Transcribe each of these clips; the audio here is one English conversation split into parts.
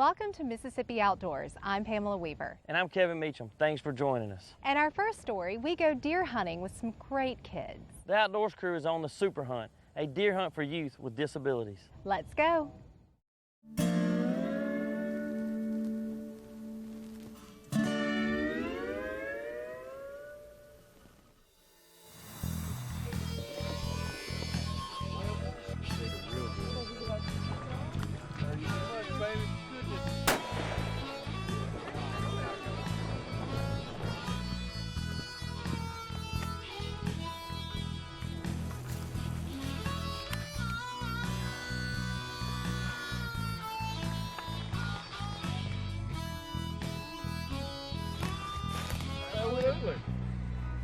Welcome to Mississippi Outdoors. I'm Pamela Weaver. And I'm Kevin Meacham. Thanks for joining us. And our first story, we go deer hunting with some great kids. The Outdoors crew is on the Super Hunt, a deer hunt for youth with disabilities. Let's go.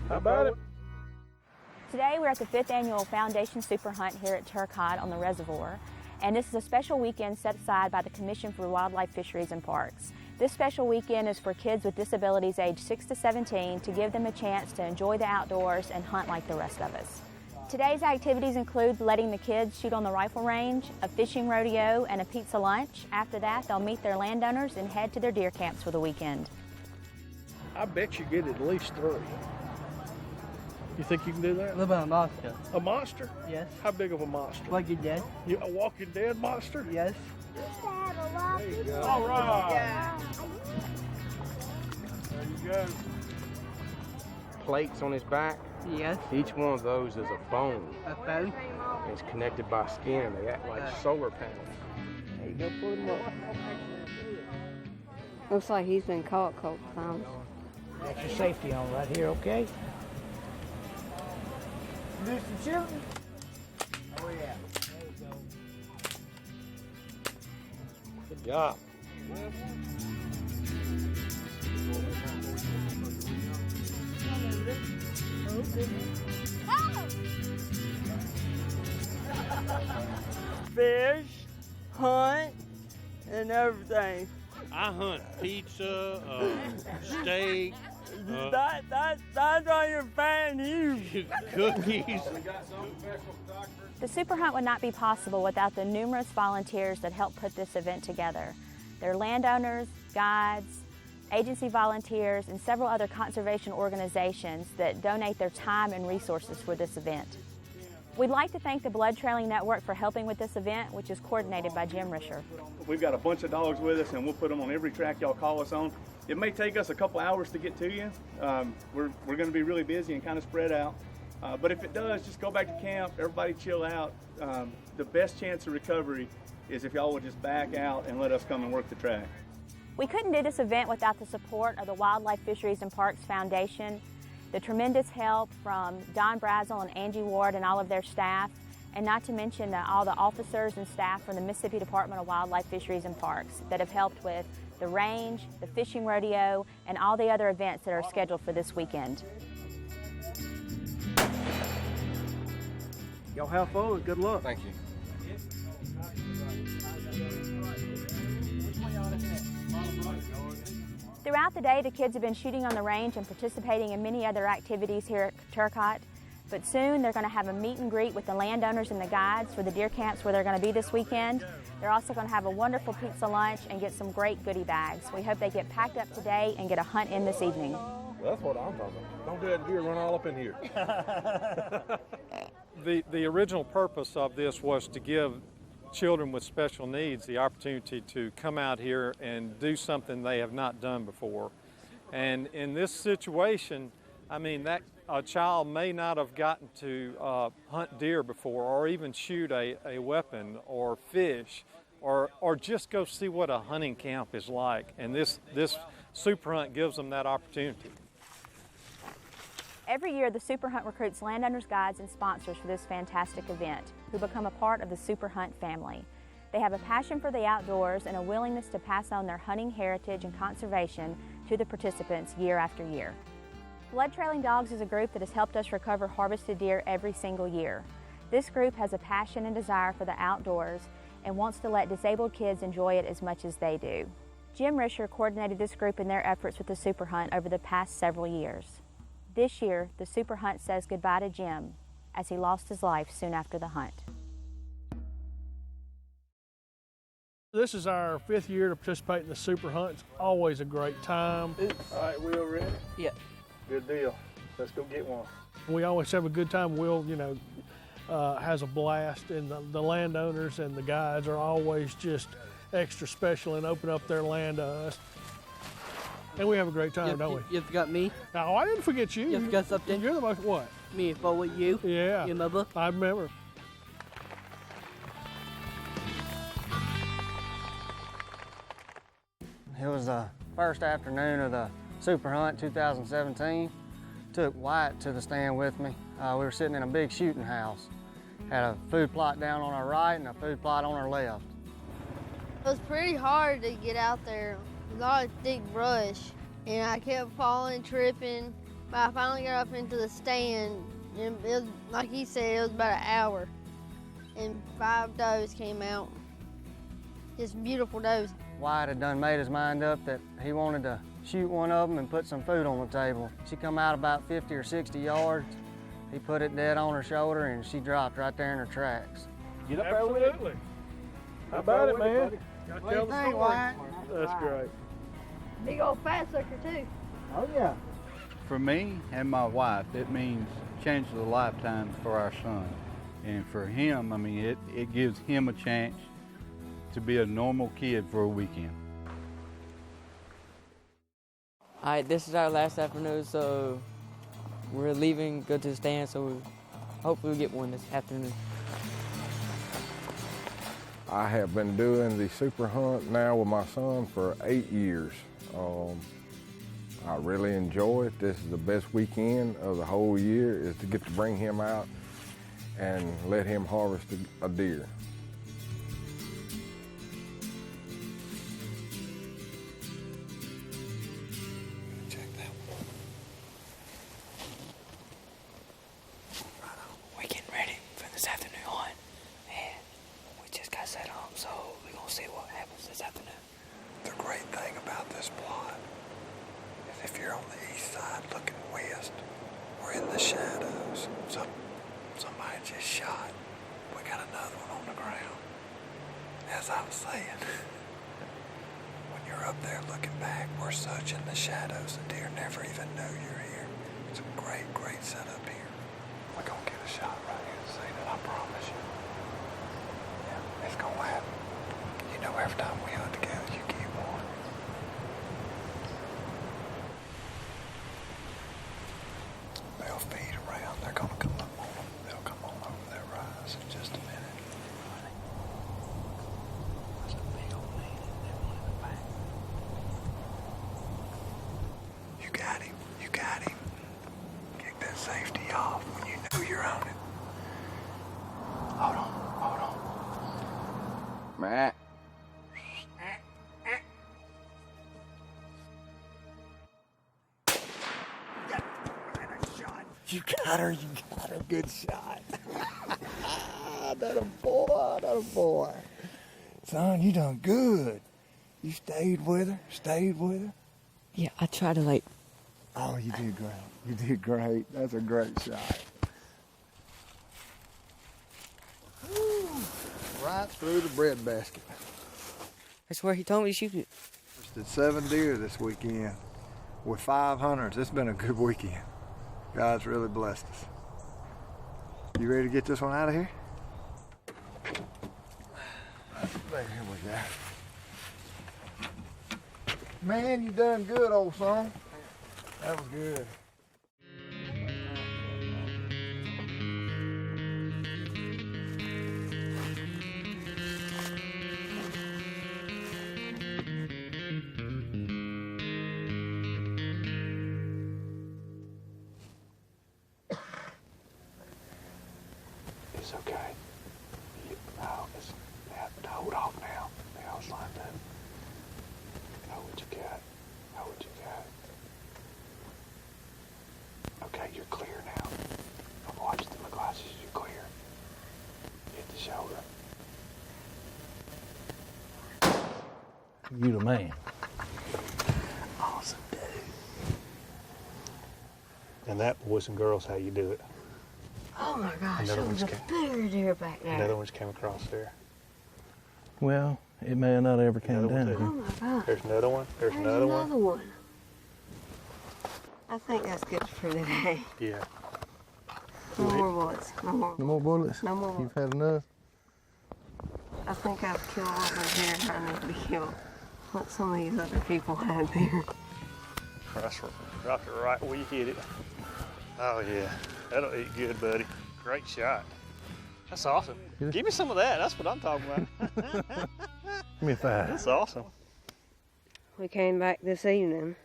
How about it? Today we're at the 5th Annual Foundation Super Hunt here at Turcotte on the reservoir, and this is a special weekend set aside by the Commission for Wildlife, Fisheries and Parks. This special weekend is for kids with disabilities aged 6 to 17 to give them a chance to enjoy the outdoors and hunt like the rest of us. Today's activities include letting the kids shoot on the rifle range, a fishing rodeo, and a pizza lunch. After that, they'll meet their landowners and head to their deer camps for the weekend. I bet you get at least 3. You think you can do that? What about a monster? A monster? Yes. How big of a monster? Walking Dead? A Walking Dead monster? Yes. There you go. All right. Yeah. There you go. Plates on his back. Yes. Each one of those is a bone. A phone? It's connected by skin. They act like solar panels. There you go, put him up. Looks like he's been caught a couple times. Got your safety on right here, okay? Do some shooting? Oh yeah. There you go. Good job. Fish, hunt, and everything. I hunt pizza, steak, That's why you're fan you. cookies. The Super Hunt would not be possible without the numerous volunteers that help put this event together. They're landowners, guides, agency volunteers, and several other conservation organizations that donate their time and resources for this event. We'd like to thank the Blood Trailing Network for helping with this event, which is coordinated by Jim Risher. We've got a bunch of dogs with us, and we'll put them on every track y'all call us on. It may take us a couple hours to get to you. We're going to be really busy and kind of spread out. But if it does, just go back to camp, everybody chill out. The best chance of recovery is if y'all would just back out and let us come and work the track. We couldn't do this event without the support of the Wildlife, Fisheries and Parks Foundation, the tremendous help from Don Brazel and Angie Ward and all of their staff, and not to mention all the officers and staff from the Mississippi Department of Wildlife, Fisheries and Parks that have helped with the range, the fishing rodeo, and all the other events that are scheduled for this weekend. Y'all have fun. Good luck. Thank you. Throughout the day, the kids have been shooting on the range and participating in many other activities here at Turcotte. But soon they're going to have a meet and greet with the landowners and the guides for the deer camps where they're going to be this weekend. They're also going to have a wonderful pizza lunch and get some great goodie bags. We hope they get packed up today and get a hunt in this evening. Well, that's what I'm talking about. Don't do that deer run all up in here. The original purpose of this was to give children with special needs the opportunity to come out here and do something they have not done before. And in this situation, I mean, that a child may not have gotten to hunt deer before, or even shoot a weapon or fish, or just go see what a hunting camp is like. And this Super Hunt gives them that opportunity. Every year, the Super Hunt recruits landowners, guides, and sponsors for this fantastic event who become a part of the Super Hunt family. They have a passion for the outdoors and a willingness to pass on their hunting heritage and conservation to the participants year after year. Blood Trailing Dogs is a group that has helped us recover harvested deer every single year. This group has a passion and desire for the outdoors and wants to let disabled kids enjoy it as much as they do. Jim Risher coordinated this group in their efforts with the Super Hunt over the past several years. This year, the Super Hunt says goodbye to Jim as he lost his life soon after the hunt. This is our 5th year to participate in the Super Hunt. It's always a great time. All right, Will, ready? Yeah. Good deal. Let's go get one. We always have a good time. Will, has a blast, and the landowners and the guides are always just extra special and open up their land to us. And we have a great time, don't we? You forgot me? No, I didn't forget you. You forgot something? You're the most, what? Me, if I with you? Yeah. You remember? I remember. It was the first afternoon of the Super Hunt 2017. Took Wyatt to the stand with me. We were sitting in a big shooting house. Had a food plot down on our right and a food plot on our left. It was pretty hard to get out there. A lot of thick brush, and I kept falling, tripping, but I finally got up into the stand, and it was, like he said, it was about an hour, and 5 does came out. Just beautiful does. Wyatt had done made his mind up that he wanted to shoot one of them and put some food on the table. She come out about 50 or 60 yards. He put it dead on her shoulder, and she dropped right there in her tracks. Get up there with it. How about it, man? Gotta tell the story. That's great. Big old fat sucker, too. Oh, yeah. For me and my wife, it means changes a lifetime for our son. And for him, I mean, it gives him a chance to be a normal kid for a weekend. All right, this is our last afternoon, so we're leaving, go to the stand, so hopefully we'll get one this afternoon. I have been doing the Super Hunt now with my son for 8 years. I really enjoy it. This is the best weekend of the whole year, is to get to bring him out and let him harvest a deer. Check that one. Right on. We're getting ready for this afternoon hunt, and we just got set up, so we're gonna see what happens this afternoon. The great thing about this plot is if you're on the east side looking west, we're in the shadows. Somebody just shot. We got another one on the ground. As I was saying, when you're up there looking back, we're such in the shadows, the deer never even know you're here. It's a great, great setup here. We're gonna get a shot right here and see that, I promise you. Yeah, it's gonna happen. You know, every time we hunt together, you get one. They'll feed around. They're gonna come up on them. They'll come on over their rise in just a minute. There's a big old man in there, one in the back. You got him. You got him. Kick that safety off when you know you're on it. Hold on. Hold on. Matt. You got her, good shot. That a boy. Son, you done good. You stayed with her? Yeah, I try to Oh, you did great. You did great. That's a great shot. Woo. Right through the bread basket. That's where he told me to shoot it. Did 7 deer this weekend with 5 hunters. It's been a good weekend. God's really blessed us. You ready to get this one out of here? There we go. Man, you done good, old son. That was good. It's okay. Hold off now. Now it's lined up. Know what you got. Know what you got. Okay, you're clear now. I've watched the glasses. You're clear. Hit the shoulder. You the man. Awesome, dude. And that, boys and girls, how you do it. Oh my gosh, Another there was a one's bigger deer back there. Another one just came across there. Well, it may not ever came down. Oh my God. There's another one. There's another one. I think that's good for today. Yeah. No more bullets. No more. No more bullets? No more. You've had enough? I think I've killed all the deer I need to kill. What some of these other people had there. That's right where you hit it. Oh yeah, that'll eat good, buddy. Great shot. That's awesome. Give me some of that. That's what I'm talking about. Give me 5. That's awesome. We came back this evening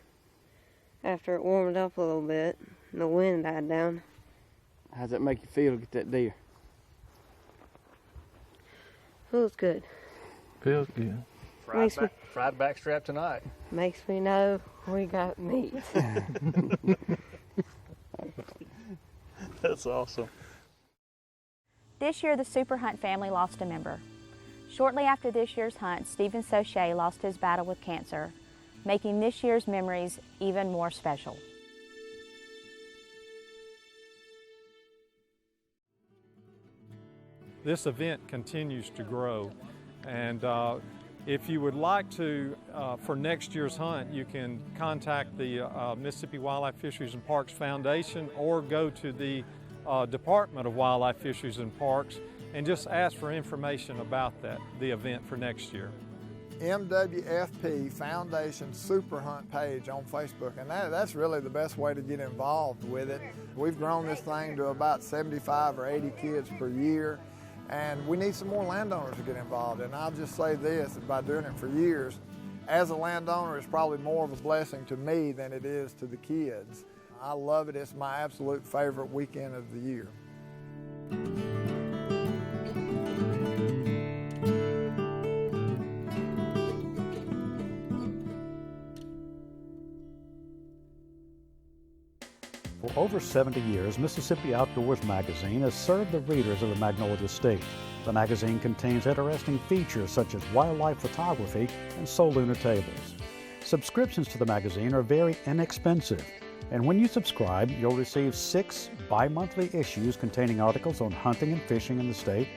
after it warmed up a little bit and the wind died down. How's that make you feel to get that deer? Feels good. Feels good. Fried backstrap tonight. Makes me know we got meat. That's awesome. This year, the Super Hunt family lost a member. Shortly after this year's hunt, Stephen Sauché lost his battle with cancer, making this year's memories even more special. This event continues to grow, and if you would like to, for next year's hunt, you can contact the Mississippi Wildlife Fisheries and Parks Foundation or go to the Department of Wildlife Fisheries and Parks and just ask for information about the event for next year. MWFP Foundation Super Hunt page on Facebook, and that's really the best way to get involved with it. We've grown this thing to about 75 or 80 kids per year, and we need some more landowners to get involved. And I'll just say this, by doing it for years, as a landowner, it's probably more of a blessing to me than it is to the kids. I love it. It's my absolute favorite weekend of the year. For over 70 years, Mississippi Outdoors magazine has served the readers of the Magnolia State. The magazine contains interesting features such as wildlife photography and solar lunar tables. Subscriptions to the magazine are very inexpensive, and when you subscribe, you'll receive 6 bi-monthly issues containing articles on hunting and fishing in the state,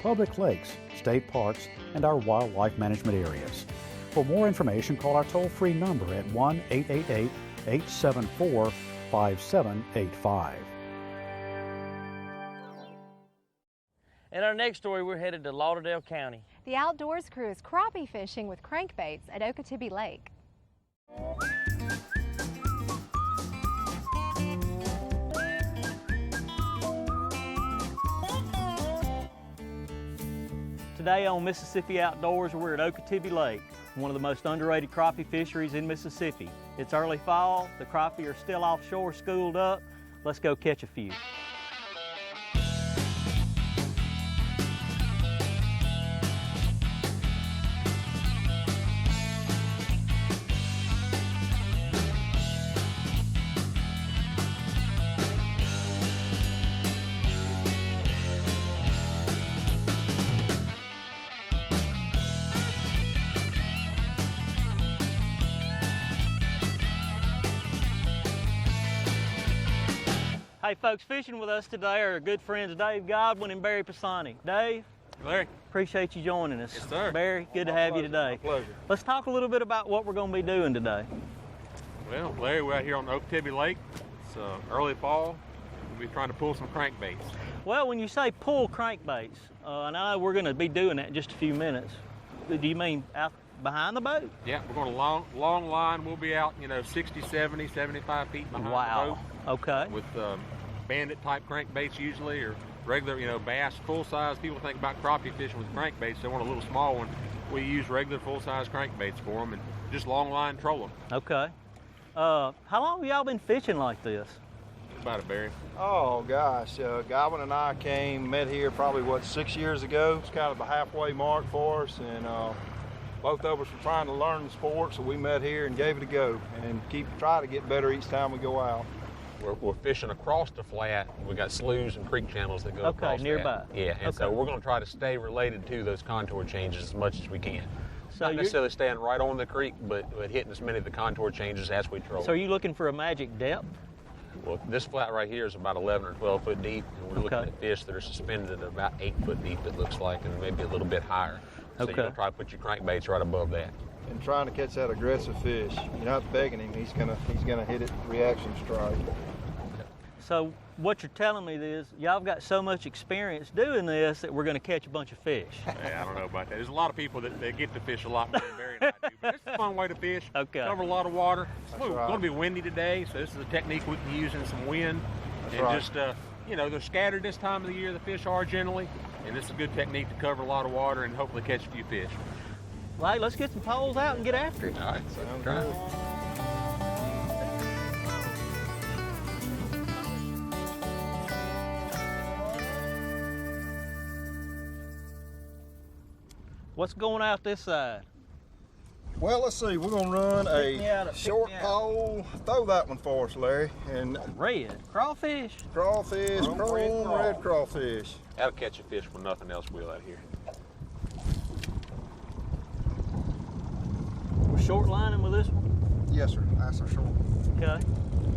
public lakes, state parks, and our wildlife management areas. For more information, call our toll-free number at 1-888-874-5785. In our next story, we're headed to Lauderdale County. The outdoors crew is crappie fishing with crankbaits at Okatibbee Lake. Today on Mississippi Outdoors, we're at Okatibbee Lake, one of the most underrated crappie fisheries in Mississippi. It's early fall, the crappie are still offshore, schooled up. Let's go catch a few. Hey folks, fishing with us today are our good friends Dave Godwin and Barry Pisani. Dave, Larry, appreciate you joining us. Yes, sir. Barry, good to have you today. My pleasure. Let's talk a little bit about what we're going to be doing today. Well, Larry, we're out here on Okatibbee Lake. It's early fall. We'll be trying to pull some crankbaits. Well, when you say pull crankbaits, and I know we're going to be doing that in just a few minutes. Do you mean out behind the boat? Yeah, we're going to long line. We'll be out, 60, 70, 75 feet behind the boat. Okay. With bandit type crankbaits usually, or regular, bass, full size. People think about crappie fishing with crankbaits. They want a little small one. We use regular full size crankbaits for them and just long line troll them. Okay. How long have y'all been fishing like this? About it, Barry. Oh gosh, Godwin and I met here probably 6 years ago. It's kind of a halfway mark for us, and both of us were trying to learn the sport, so we met here and gave it a go, and try to get better each time we go out. We're fishing across the flat. We got sloughs and creek channels that go across nearby. That. Yeah, and so we're going to try to stay related to those contour changes as much as we can. So not necessarily staying right on the creek, but hitting as many of the contour changes as we troll. So are you looking for a magic depth? Well, this flat right here is about 11 or 12 foot deep, and we're looking at fish that are suspended at about 8 foot deep, it looks like, and maybe a little bit higher. So you're gonna try to put your crankbaits right above that. And trying to catch that aggressive fish. You're not begging him, he's gonna hit it reaction strike. So what you're telling me is y'all got so much experience doing this that we're going to catch a bunch of fish. Yeah, I don't know about that. There's a lot of people that get to fish a lot more than Barry and I do. But it's a fun way to fish. Okay. Cover a lot of water. It's right. going to be windy today, so this is a technique we can use in some wind. That's and right. just, you know, they're scattered this time of the year, the fish are generally. And this is a good technique to cover a lot of water and hopefully catch a few fish. Well, hey, let's get some poles out and get after it. All right, so Sounds try. good. What's going out this side? Well, let's see. We're gonna run a short pole. Throw that one for us, Larry. And red crawfish. Crawfish, chrome red crawfish. That'll catch a fish when nothing else will out here. We're short lining with this one? Yes, sir. That's our short. Okay.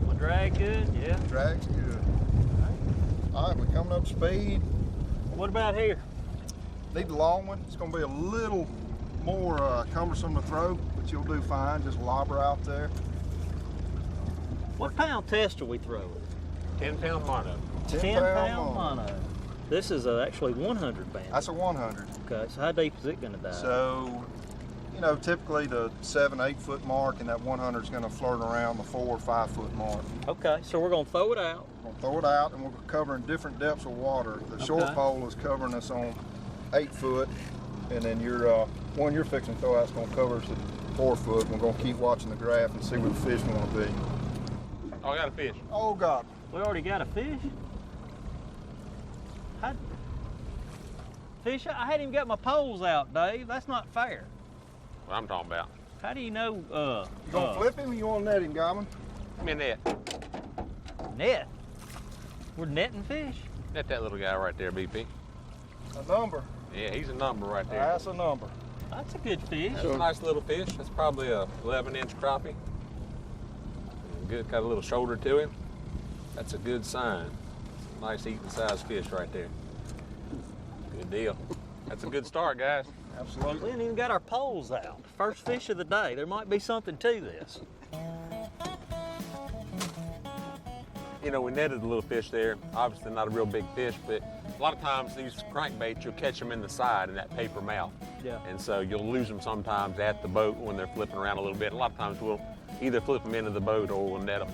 My drag good? Yeah. Drag's good. All right, we're coming up speed. What about here? Need the long one. It's gonna be a little more cumbersome to throw, but you'll do fine. Just lob her out there. What pound test are we throwing? 10-pound mono. 10-pound mono. This is actually 100 pounds. That's a 100. Okay, so how deep is it going to dive? So, you know, typically the 7-8 foot mark, and that 100 is going to flirt around the 4 or 5 foot mark. Okay, so we're going to throw it out. We'll throw it out, and we're covering different depths of water. The short pole is covering us on 8 foot, and then your one you're fixing to throw out is going to cover us at 4 foot. We're going to keep watching the graph and see where the fish want to be. Oh, I got a fish. Oh, God. We already got a fish? Fish? I hadn't even got my poles out, Dave. That's not fair. What I'm talking about. How do you know? You going to flip him or you want to net him, Goblin? Give me a net. Net? We're netting fish? Net that little guy right there, BP. A number. Yeah, he's a number right there. That's a number. That's a good fish. That's a nice little fish. That's probably a 11-inch crappie. Good, got a little shoulder to him. That's a good sign. Nice eating size fish right there. Good deal. That's a good start, guys. Absolutely. We ain't even got our poles out. First fish of the day. There might be something to this. You know, we netted a little fish there. Obviously not a real big fish, but a lot of times these crankbaits, you'll catch them in the side in that paper mouth. Yeah. And so you'll lose them sometimes at the boat when they're flipping around a little bit. A lot of times we'll either flip them into the boat or we'll net them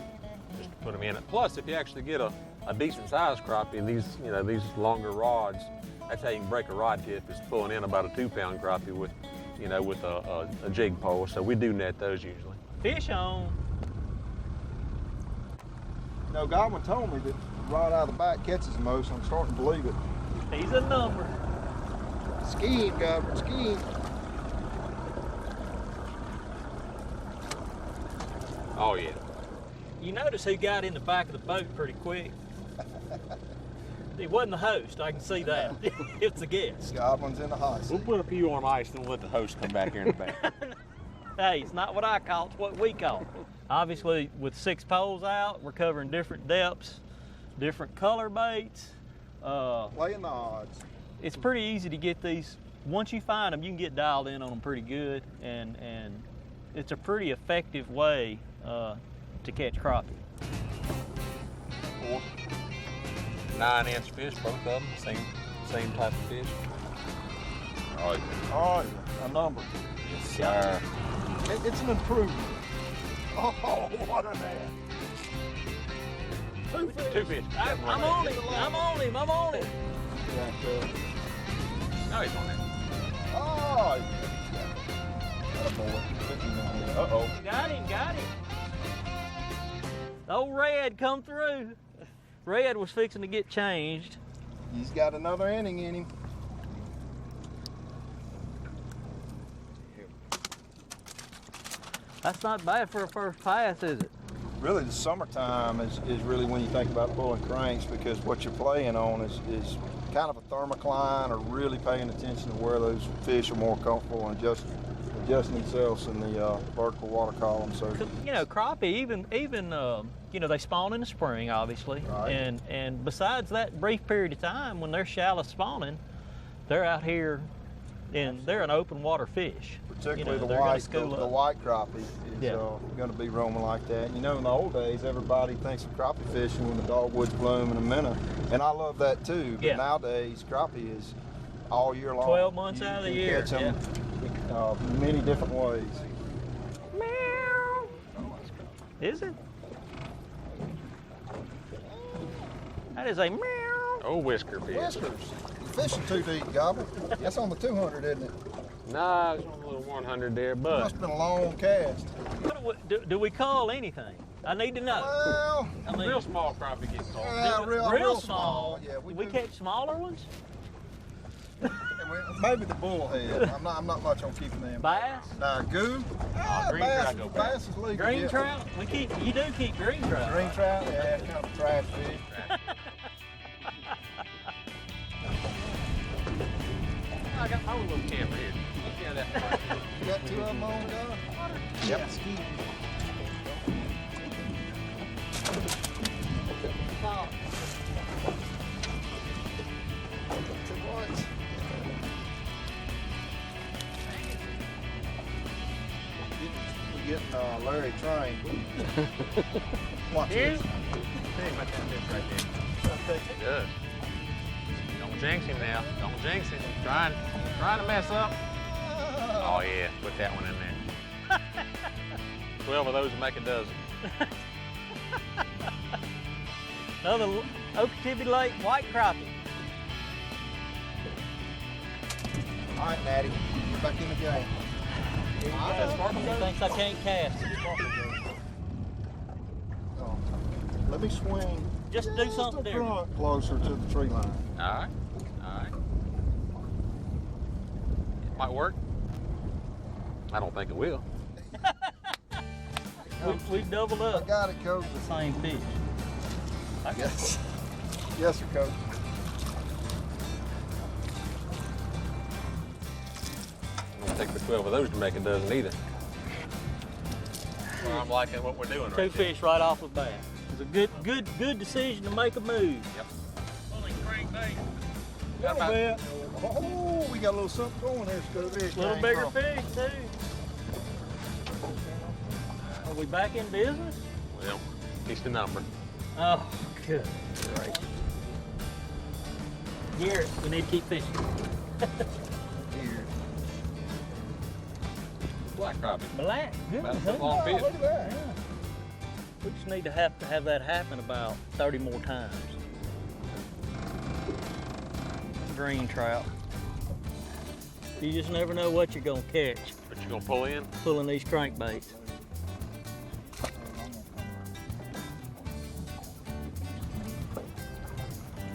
just to put them in it. Plus, if you actually get a decent sized crappie, these longer rods, that's how you can break a rod tip, is pulling in about a 2-pound crappie with a jig pole. So we do net those usually. Fish on. You know, Godwin told me that the rod out of the back catches the most. I'm starting to believe it. He's a number. Ski him, Godwin, ski him. Oh, yeah. You notice who got in the back of the boat pretty quick? It wasn't the host, I can see that. It's a guest. Godwin's in the hot seat. We'll put a few on ice and we'll let the host come back here in the back. Hey, it's not what I call it, it's what we call it. Obviously, with 6 poles out, we're covering different depths, different color baits. Playing the odds. It's pretty easy to get these. Once you find them, you can get dialed in on them pretty good, and it's a pretty effective way to catch crappie. 4 9-inch fish, both of them, same type of fish. Oh, yeah. Oh, yeah. A number. Yes, sir. It's an improvement. Oh, what an ad. 2 fish. 2 fish. I'm on him. I'm on him. I'm on him. No, he's on there. Oh, yeah. Uh-oh. Got him. Old Red come through. Red was fixing to get changed. He's got another inning in him. That's not bad for a first pass, is it? Really, the summertime is really when you think about pulling cranks, because what you're playing on is kind of a thermocline, or really paying attention to where those fish are more comfortable and adjusting themselves in the vertical water column. So, you know, crappie, even they spawn in the spring, obviously, right. and besides that brief period of time when they're shallow spawning, they're out here And they're an open water fish. Particularly they're the gonna white, school the up. white crappie is going to be roaming like that. You know, in the old days, everybody thinks of crappie fishing when the dogwoods bloom in a minute, and I love that too. But nowadays, crappie is all year long. 12 months out of the year. Catch them many different ways. Meow. Is it? That is a meow. Oh, whisker fish. Whiskers. You're fishing too deep, Gobble. That's on the 200, isn't it? Nah, it's on a little 100 there, but. Must have been a long cast. Do we call anything? I need to know. Well, I mean, real small crappie gets caught. Yeah, real small. Yeah, we catch smaller ones? Maybe the bullhead. I'm not much on keeping them. Bass? Goo. Green trout go bad. Bass is legal. Green trout? You do keep green trout. Green trout? Yeah, it's kind of a trash fish. I got my own little camper here. Yeah, that. You got 2 of them on the Yep. We're getting Larry trained. Watch Here? this. Hey, about that fish right there. Good. Don't jinx him now. Don't jinx him. Trying to mess up. Oh yeah, put that one in there. 12 of those will make a dozen. Another Okatibbee Lake white crappie. All right, Natty, get back in the game. He thinks I can't cast. Oh, let me swing. Just do something different. Closer to the tree line. All right. All right. It might work. I don't think it will. We doubled up. I got it, Coach. The same fish. Yes. Yes, sir, Coach. It don't take but 12 of those to make a dozen either. Well, I'm liking what we're doing right 2 fish right off the bat. It's a good decision to make a move. Yep. Pulling crankbait. Got a bit. Oh, we got a little something going there, Scooby. Little bigger fish too. Are we back in business? Well, he's the number. Oh, good. Great. Garrett, we need to keep fishing. Here. Black crappie. Black. Good. About a foot long fish. Look at that. Yeah. We just need to have that happen about 30 more times. Green trout. You just never know what you're gonna catch. But you're gonna pull in? Pulling these crankbaits.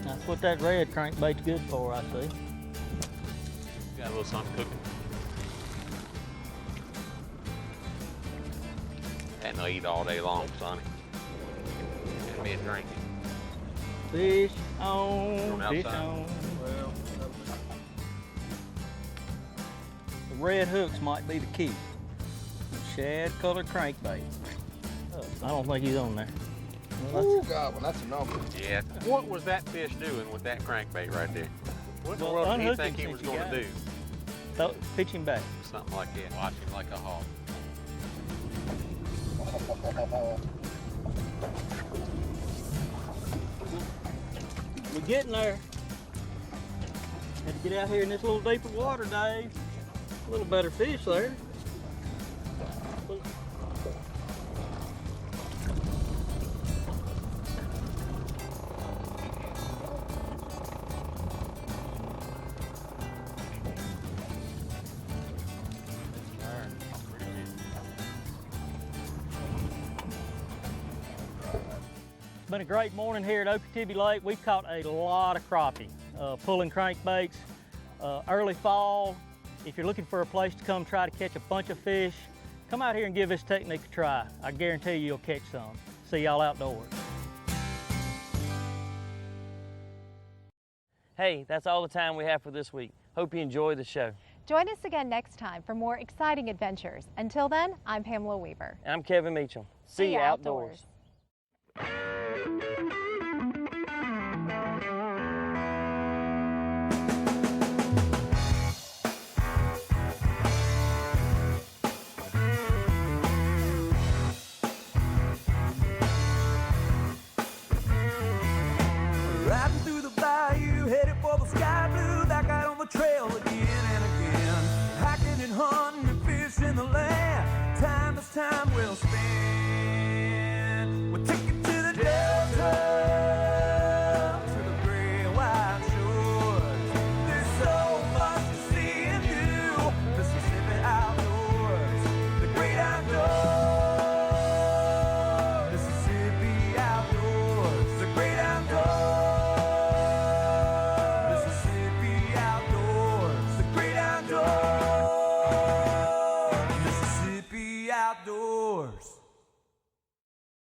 That's what that red crankbait's good for, I see. Got a little something cooking. And they'll eat all day long, Sonny. And me a drink. Fish on, Going fish outside. on. The red hooks might be the key. Shad colored crankbait. Oh, I don't think he's on there. Well, Oh, God, well, that's a number. Yeah. What was that fish doing with that crankbait right there? What in the Well, world did he unhook think him he was since you going got to do? pitch him back. Something like that. Watch him like a hawk. We're getting there. Had to get out here in this little deeper water, Dave. A little better fish there. It's been a great morning here at Okatibbee Lake. We've caught a lot of crappie, pulling crankbaits. Early fall, if you're looking for a place to come try to catch a bunch of fish, come out here and give this technique a try. I guarantee you'll catch some. See y'all outdoors. Hey, that's all the time we have for this week. Hope you enjoy the show. Join us again next time for more exciting adventures. Until then, I'm Pamela Weaver. I'm Kevin Meacham. See you outdoors. still spinning.